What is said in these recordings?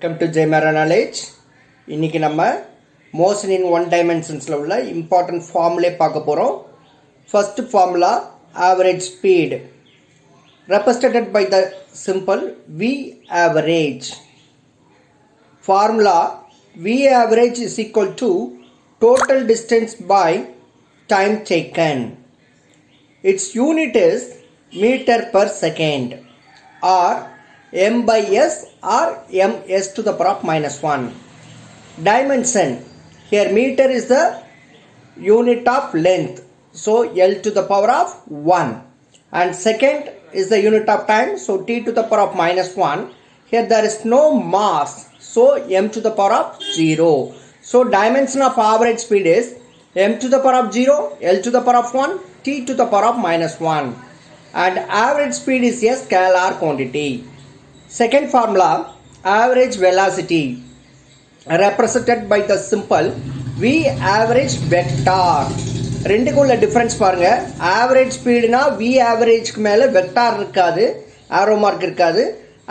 Welcome to Jmara Knowledge. இன்னைக்கு நம்ம motion in one dimensionsல உள்ள important formula பார்க்க போறோம். First formula average speed represented by the symbol V average. Formula V average is equal to total distance by time taken. Its unit is meter per second or m by s or ms to the power of minus 1. Dimension, here meter is the unit of length, so L to the power of 1, and second is the unit of time, so t to the power of minus 1. Here there is no mass, so m to the power of 0. So dimension of average speed is m to the power of 0, L to the power of 1, t to the power of minus 1, and average speed is a scalar quantity. Second formula, average velocity represented by the symbol V average vector. ரெண்டுக்குள்ள difference பாருங்க. Average ஸ்பீடுனா V ஆவரேஜ்க்கு மேலே vector இருக்காது, ஆரோ mark இருக்காது.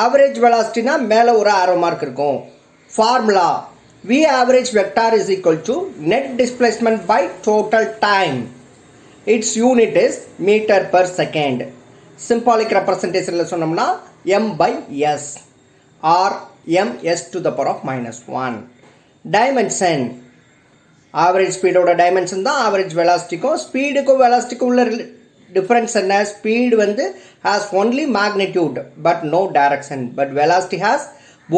Average வெலாசிட்டினா மேலே ஒரு ஆரோ mark இருக்கும். Formula V average vector is equal to net displacement by total time. Its unit is meter per second. Symbolic representation சொன்னோம்னா m by s or ms to the power of minus 1. Dimension, average speed ஓட dimension தான் average velocityக்கும் ஸ்பீடுக்கும் velocityக்கும் உள்ள difference என்ன? Speed வந்து has only magnitude but no direction, but velocity has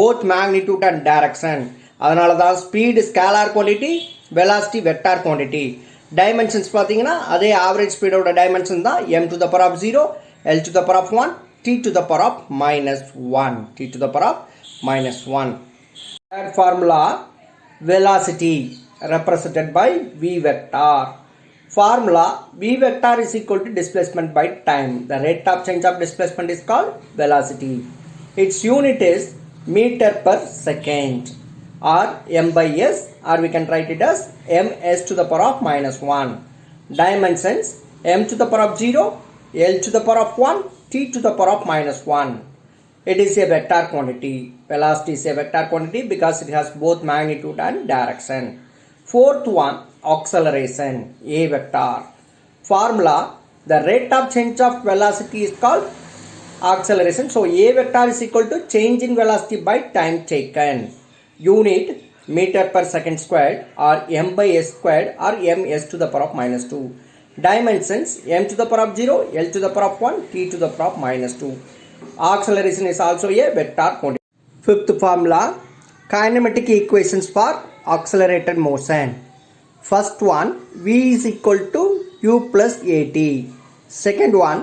both magnitude and direction. அதனால தான் speed scalar quantity, velocity vector quantity. Dimensions பார்த்தீங்கன்னா அதே average speed ஓட dimension தான் m to the power of 0, L to the power of 1, t to the power of minus 1, t to the power of minus 1. Third formula, velocity represented by v vector. Formula v vector is equal to displacement by time. The rate of change of displacement is called velocity. Its unit is meter per second or m by s, or we can write it as ms to the power of minus 1. Dimensions, m to the power of 0, L to the power of 1, t to the power of minus 1. It is a vector quantity. Velocity is a vector quantity because it has both magnitude and direction. Fourth one, acceleration, a vector. Formula, the rate of change of velocity is called acceleration. So a vector is equal to change in velocity by time taken. Unit, meter per second squared or m by s squared or ms to the power of minus 2. Dimensions, m to the power of 0, L to the power of 1, t to the power of minus 2. Acceleration is also a vector quantity. Fifth formula, kinematic equations for accelerated motion. First one, v is equal to u plus at. Second one,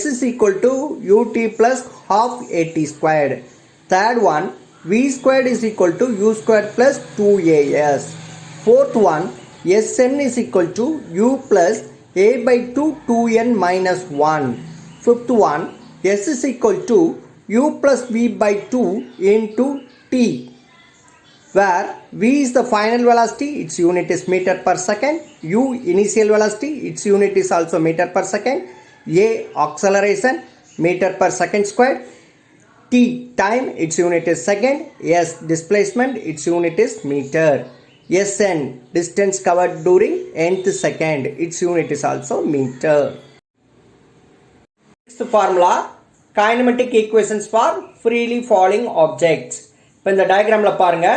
s is equal to ut plus half at squared. Third one, v squared is equal to u squared plus 2as. Fourth one, sn is equal to u plus a by 2 2n minus 1. Fifth one, s is equal to u plus v by 2 into t, where v is the final velocity, its unit is meter per second, u initial velocity, its unit is also meter per second, a acceleration, meter per second squared, t time, its unit is second, s displacement, its unit is meter, sn distance covered during nth second, its unit is also meter. Next formula, kinematic equations for freely falling objects. இப்போ இந்த டயக்ராம்ல பாருங்க,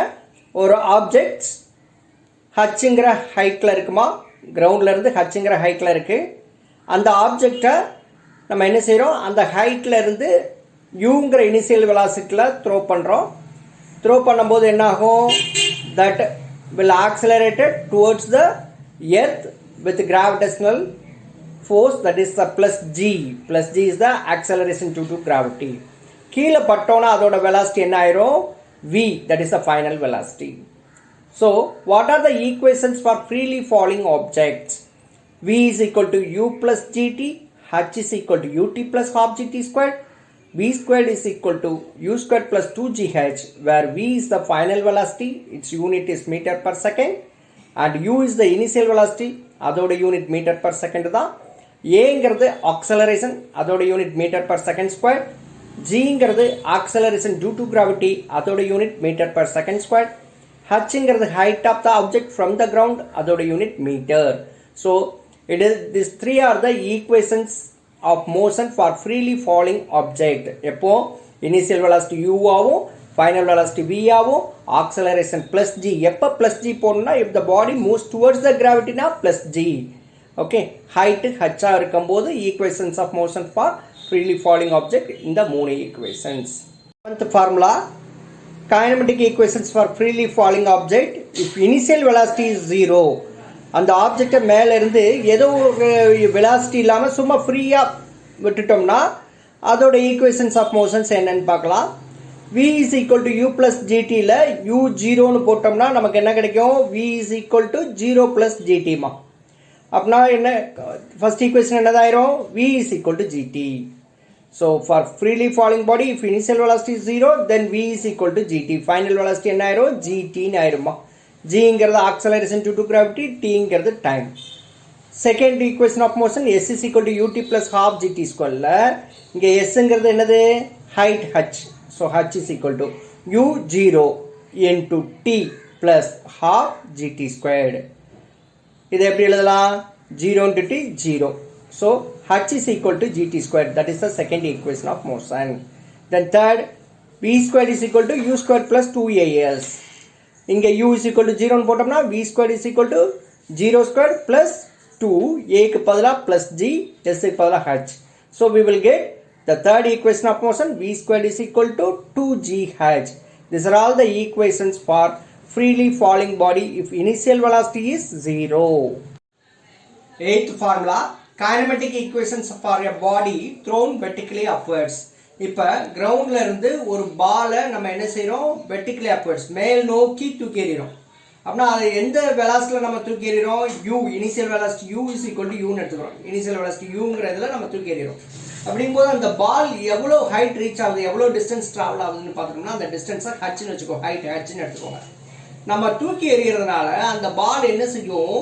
ஒரு objects ஹச்ங்கிற ஹைட்ல இருக்குமா, கிரவுண்ட்ல இருந்து ஹச்ங்கிற ஹைட்ல இருக்கு. அந்த ஆப்ஜெக்டை நம்ம என்ன செய்கிறோம், அந்த ஹைட்ல இருந்து யூங்கிற இனிஷியல் வெலாசிட்டியில் த்ரோ பண்ணுறோம். த்ரோ பண்ணும்போது என்ன ஆகும், that will accelerated towards the earth with gravitational force, that is the plus g. Plus g is the acceleration due to gravity. கீழே பட்டோன்னா அதோட velocity என்ன ஆயிரும், v, that is the final velocity. So what are the equations for freely falling objects? v is equal to u plus gt, h is equal to ut plus half gt squared, v squared is equal to u squared plus 2gh, where v is the final velocity, its unit is meter per second, and u is the initial velocity, அதோட unit meter per second தான். a ங்கிறது acceleration, அதோட unit meter per second square, Gங்கிறது acceleration due to gravity, அதோட unit metre per second squared. Hங்கிறது height of the object from the ground, அதோட unit metre. So it is these three are the equations of motion for freely falling object. எப்போ initial velocity u ஆகும், final velocity v ஆகும், acceleration plus g. எப்போ plus g போடணும்னா if the body moves towards the gravity na plus g. Okay, height h இருக்கும்போது equations of motion for freely falling object இந்த மூணு equations. Seventh formula, kinematic equations for freely falling object. If initial velocity is 0, அந்த ஆப்ஜெக்டை மேலே இருந்து ஏதோ ஒரு velocity இல்லாமல் சும்மா ஃப்ரீயாக விட்டுட்டோம்னா அதோட ஈக்குவேஷன்ஸ் ஆஃப் மோஷன்ஸ் என்னன்னு பார்க்கலாம். v is equal to u plus gtயில் u 0ன்னு போட்டோம்னா நமக்கு என்ன கிடைக்கும்? v is equal to 0 plus gtமா. அப்படின்னா என்ன ஃபர்ஸ்ட் ஈக்குவேஷன் என்னதாயிரும்? v is equal to gt. So for freely falling body, if initial velocity is 0, then v is equal to gt. Final velocity என்ன ஆயிரும்? gt ன்னு ஆயிருமா. gங்கிறது acceleration due to gravity, tங்கிறது time. Second equation of motion, s is equal to ut plus half gt square. இங்கே sங்கிறது என்னது? height h. So h is equal to u0 into t plus half gt squared. இது எப்படி எழுதலாம்? 0 into t 0. So h is equal to gt squared. That is the second equation of motion. Then third, v squared is equal to u squared plus 2as. இங்கே u is equal to 0 போட்டோம்னா v squared is equal to 0 squared plus 2, a க்கு பதிலா plus g, s க்கு பதிலா h. So we will get the third equation of motion, v squared is equal to 2gh. These are all the equations for freely falling body if initial velocity is 0. Eighth formula, kinematic equations for a body thrown vertically upwards. இப்போ கிரவுண்டில் இருந்து ஒரு பாலை நம்ம என்ன செய்கிறோம்? Vertically upwards, மேல் நோக்கி தூக்கி எறிகிறோம். அப்படின்னா அது எந்த வெலாசிட்டியில் நம்ம தூக்கி எறிகிறோம்? u, initial velocity u is equal to uன்னு எடுத்துக்கிறோம். இனிஷியல் வெலாசிட்டி uங்கிறதுல நம்ம தூக்கி எறிகிறோம். அப்படிங்கும்போது அந்த பால் எவ்வளோ ஹைட் ரீச் ஆகுது, எவ்வளோ டிஸ்டன்ஸ் ட்ராவல் ஆகுதுன்னு பார்த்துட்டோம்னா அந்த டிஸ்டன்ஸை ஹச்னு வச்சுக்கோ, ஹைட் ஹச்னு எடுத்துக்கோங்க. நம்ம தூக்கி எறிகிறதுனால அந்த பால் என்ன செய்யும்?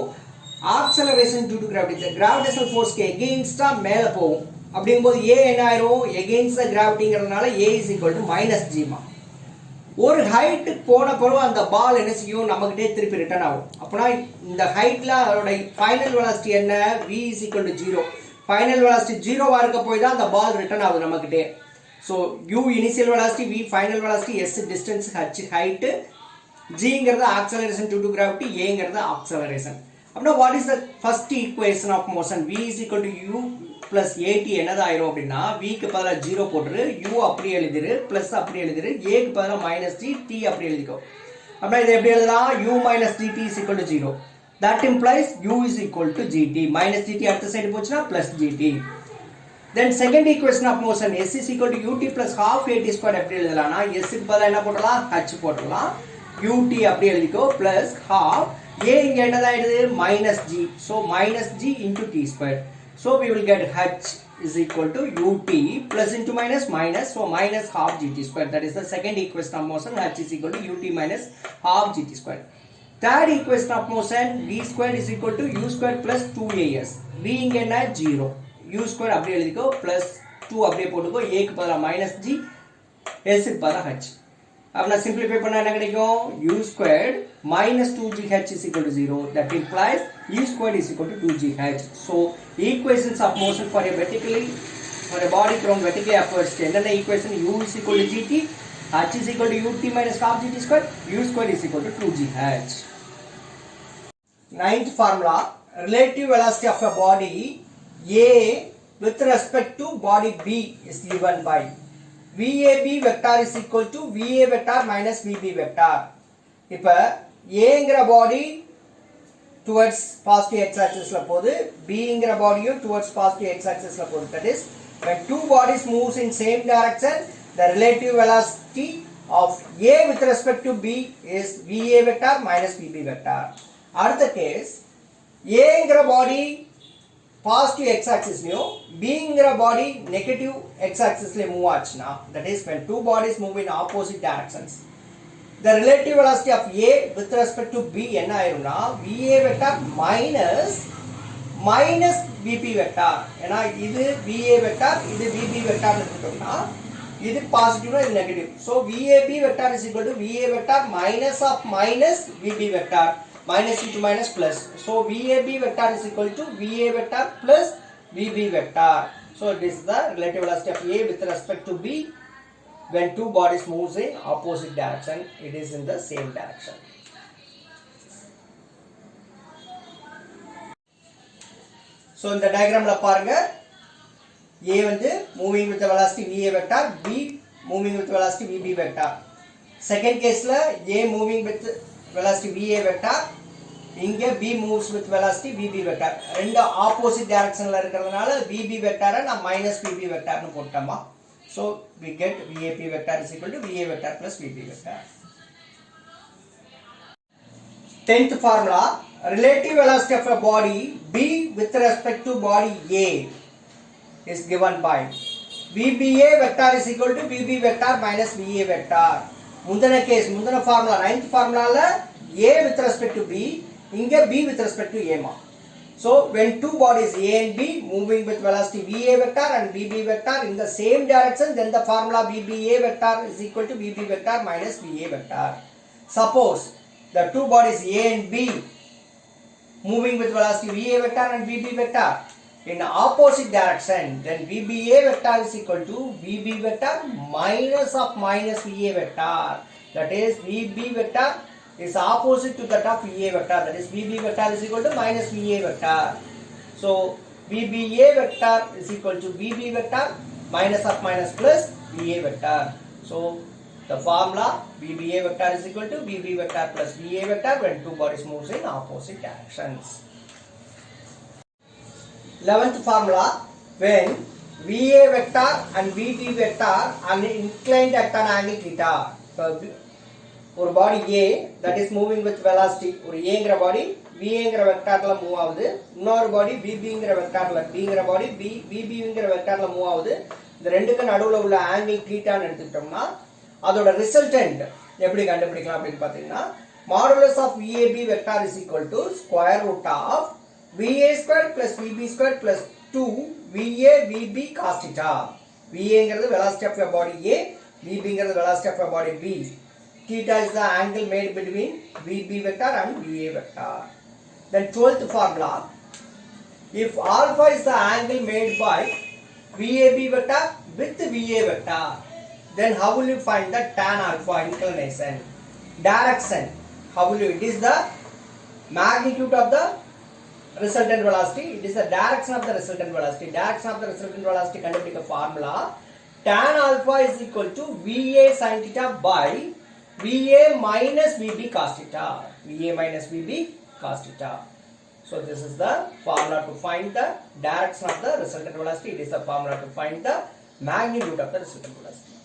Acceleration due to gravity, gravitational ஃபோர்ஸ்க்கு எகெயின்ஸ்டாக மேலே போகும். அப்படிங்கும்போது ஏ என்ன ஆயிரும்? எகெயின்ஸ்ட் த கிராவிட்டிங்கிறதுனால ஏ இஸ் ஈக்குவல் டு மைனஸ் ஜிமா. ஒரு ஹைட்டு போன பிறகு அந்த பால் என்ன செய்யும்? நம்மகிட்டே திருப்பி ரிட்டர்ன் ஆகும். அப்படின்னா இந்த ஹைட்டில் அதோட ஃபைனல் வெலாசிட்டி என்ன? v is equal to 0. Final velocity 0வாக இருக்க போய் தான் அந்த பால் ரிட்டர்ன் ஆகுது நம்மகிட்டே. So u initial velocity, v final velocity, s distance, h height, gங்கிறது ஆக்சலரேஷன் டியூ டு கிராவிட்டி, ஏங்கிறது ஆக்சலரேஷன். அப்படின்னா what is the first equation of motion? v is equal to u plus at என்னதாயிரும் அப்படின்னா vக்கு பதிலாக 0 போட்டுரு, u அப்படி எழுதிரு, plus அப்படி எழுதிரு, aக்கு பதிலாக மைனஸ் g, t அப்படி எழுதிக்கோ. அப்படின்னா இது எப்படி எழுதலாம்? u minus gt is equal to 0. That implies u is equal to gt. Minus gt அடுத்த சைடு போச்சுன்னா plus gt. Then second equation of motion, s is equal to ut plus half at squared எப்படி எழுதலாம்னா s க்கு பதிலாக என்ன போடலாம்? h போடலாம், ut அப்படி எழுதிக்கோ, plus half a இங்க என்னதாயிடுது? minus g. So minus g into t squared. So we will get h is equal to ut plus into minus minus, so minus half gt squared. That is the second equation of motion, h is equal to ut minus half gt squared. Third equation of motion, v squared is equal to u squared plus 2as. v இங்க என்ன? 0. u squared அப்படியே எழுதிக்கோ, plus 2 அப்படியே போட்டுக்கோ, a க்கு பதிலா minus g, s க்கு பதிலா h. அப்படின்னா சிம்பிளிஃபை பண்ணா என்ன கிடைக்கும்? u squared minus 2gh is equal to 0. That implies u squared is equal to 2gh. So equations of motion for a body thrown vertically upwards, என்னென்ன equation? u is equal to gt, h is equal to ut minus half gt squared, u squared is equal to 2gh. Ninth formula, relative velocity of a body a with respect to body b is given by VAB vector is equal to VA vector minus VB vector. இப்போ Aங்கிற பாடி towards positive x axis ல போகுது, Bங்கிற பாடியும் towards positive x axis ல போகுது. That is, when two bodies moves in same direction, the relative velocity of A with respect to B is VA vector minus VB vector. அடுத்த case, Aங்கிற பாடி positive X ஆக்சிஸ்லயும் பிங்கிற பாடி negative X ஆக்சிஸ்ல move ஆச்சுன்னா, that is when two bodies move in opposite directions, the relative velocity of A with respect to B என்ன ஆயிரும்னா VA vector minus VB vector. ஏன்னா இது VA vector, இது VB vector எடுத்துட்டோம்னா இது positive இது negative. So VAB vector is equal to VA vector minus of minus VB vector. Minus into minus plus. So VAB vector is equal to VA vector plus VB vector. So this is the relative velocity of A with respect to B when two bodies moves in opposite direction. It is in the same direction. So in the diagram la parunga, A வந்து moving with the velocity VA vector, B moving with the velocity VB vector. Second case la A moving with velocity VA vector, இங்க B moves with velocity VB vector. ரெண்டு opposite directionல இருக்கிறதுனால VB vector நான் minus VB vector னு போட்டோமா. So we get VAP vector is equal to VA vector plus VB vector. 10th formula, relative velocity of a body B with respect to body A is given by VBA vector is equal to VB vector minus VA vector. முந்தின case முந்தின formula 9th ஃபார்முலால A with respect to B, இங்க B with respect to A மா. So when two bodies A and B moving with velocity VA vector and VB vector in the same direction, then the formula VBA vector is equal to VB vector minus VA vector. Suppose the two bodies A and B moving with velocity VA vector and VB vector in opposite direction, then VBA vector is equal to VB vector minus of minus VA vector. That is VB vector is opposite to that of VA vector. That is VB vector is equal to minus VA vector. So VBA vector is equal to VB vector minus of minus plus VA vector. So the formula VBA vector is equal to VB vector plus VA vector when two bodies moves in opposite directions. 11th formula, when VA vector and VB vector are inclined at an angle theta. ஒரு பாடி A that is moving with velocity, ஒரு Aங்கிற பாடி VAங்கிற வெக்டார்ல move ஆகுது, இன்னொரு பாடி BBங்கிற வெக்டார்ல Bங்கிற பாடி BBங்கிற வெக்டார்ல move ஆகுது. இந்த ரெண்டுக்கு நடுவுல உள்ள angle தீட்டான்னு எடுத்துக்கிட்டோம்னா அதோட ரிசல்டன்ட் எப்படி கண்டுபிடிக்கலாம் அப்படின்னு பார்த்தீங்கன்னா, modulus of VAB vector is equal to square root of VA square plus VB square plus 2 VA VB cos theta. VAங்கிறது velocity of a body A, VBங்கிறது velocity of a body B. Theta is the angle made between VB vector and VA vector. Then 12th formula, if alpha is the angle made by VAB vector with VA vector, then how will you find the tan alpha inclination? Direction, how will you, it is the magnitude of the resultant velocity, it is the direction of the resultant velocity. Direction of the resultant velocity கண்டுபிடிக்க formula tan alpha is equal to VA sin theta by VA minus VB cos theta. VA minus VB cos theta. So this is the formula to find the direction of the resultant velocity. It is the formula to find the magnitude of the resultant velocity.